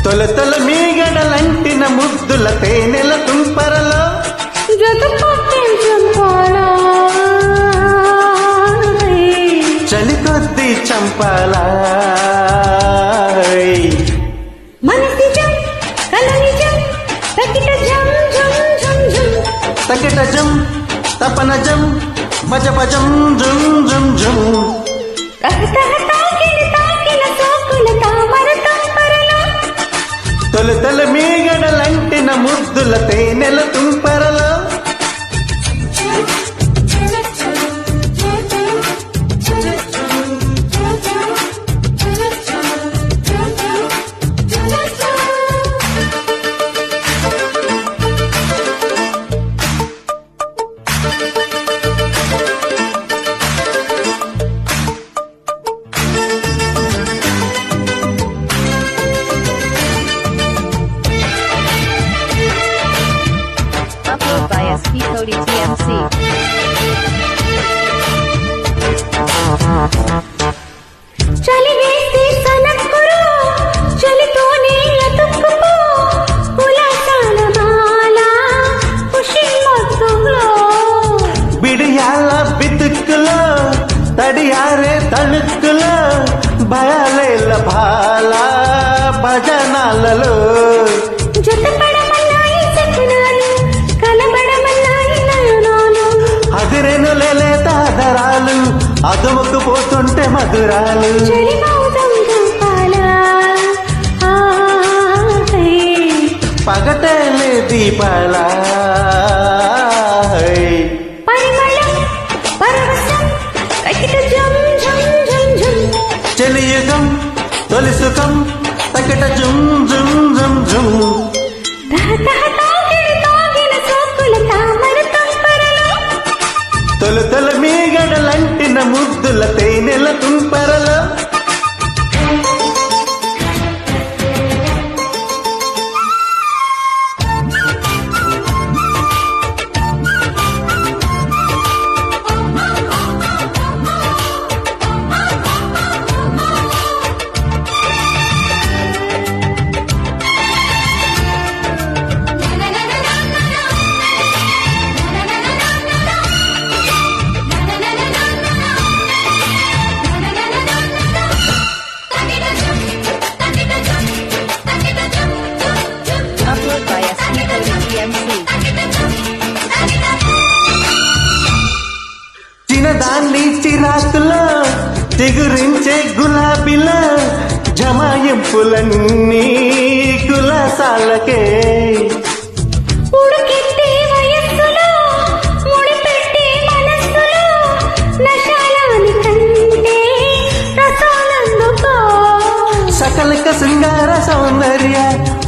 తొల తొల మీగడలంటిన ముద్దుల తేనెల తుంపరలో చలి కొద్ది చంపాలా తకిట జం తపన జం భజ భజం జుం జుం జుం తొలి తొలి మీగడలంటిన ముద్దుల తేనెల తుంపరలో Cody TMC. చలి వేసి సనక్కురు చలితోనే అతుక్కుపో కులాసాల మాల ఖుషి మొత్తంలో బిడియాల బితుక్కులో తడియారే తళుక్కులో భయాలేల భాల భజనాలలో జతపడమన్నాయి సకునాలు కలబడమన్నాయి నయనాలు అదిరేను లేలే తాదరాలు అదుముకు పోతుంటే మధురాలు చలి మౌతం చంపాలా పగటేలే దీపాల పరిమళం పరవశం కటిక జం జం జం జం చెలియుగం తొలి సుఖం తకిట జుం జుం జుం జుం తాగిన సోకుల తామర తంపరలో తొలి తొలి మీగడలంటిన ముద్దుల తేనెల తుంపరలో Upload by SP Cody TMC. చిన్నదాన్ని చిరాకులో చిగురించే గులాబీలో జమాయింపులన్నీ కులాసాలకే ఉడుకెత్తే వయస్సులో ముడిపెట్టే మనస్సులో నశాలాని కంటే రసాలందుకో సకలక శృంగార సౌందర్య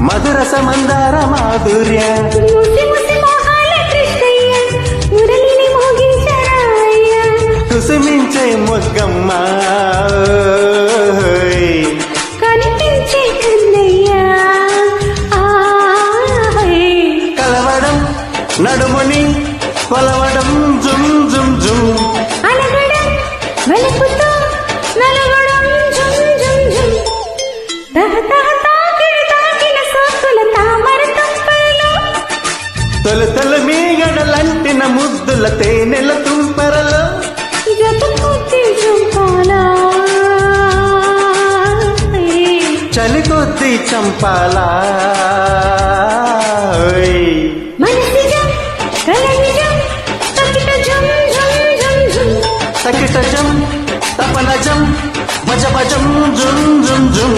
మధుర సమందార మాధుర్య ముసి ముసి మోహాల కృష్ణయ్య మురళిని మోగించరాయ్య కుసుమించే మొగ్గమ్మ కనిపించే కన్నయ్య కలవడం నడుముని కొలవడం జుం జుం జుం అలగడం వెలుపుతో నలగడం జుం జుం జుం తాకిన సోకుల తామర తంపరలో తొలి తొలి మీగడలంటిన ముద్దుల తేనెల తుంపరలో జతకొద్ది చంపాలా చలి కొద్ది చంపాలా మనసిజం కలనిజం తకిట జం జం జం జం తకిట జం తపన జం భజ భజం జుం జుం జుం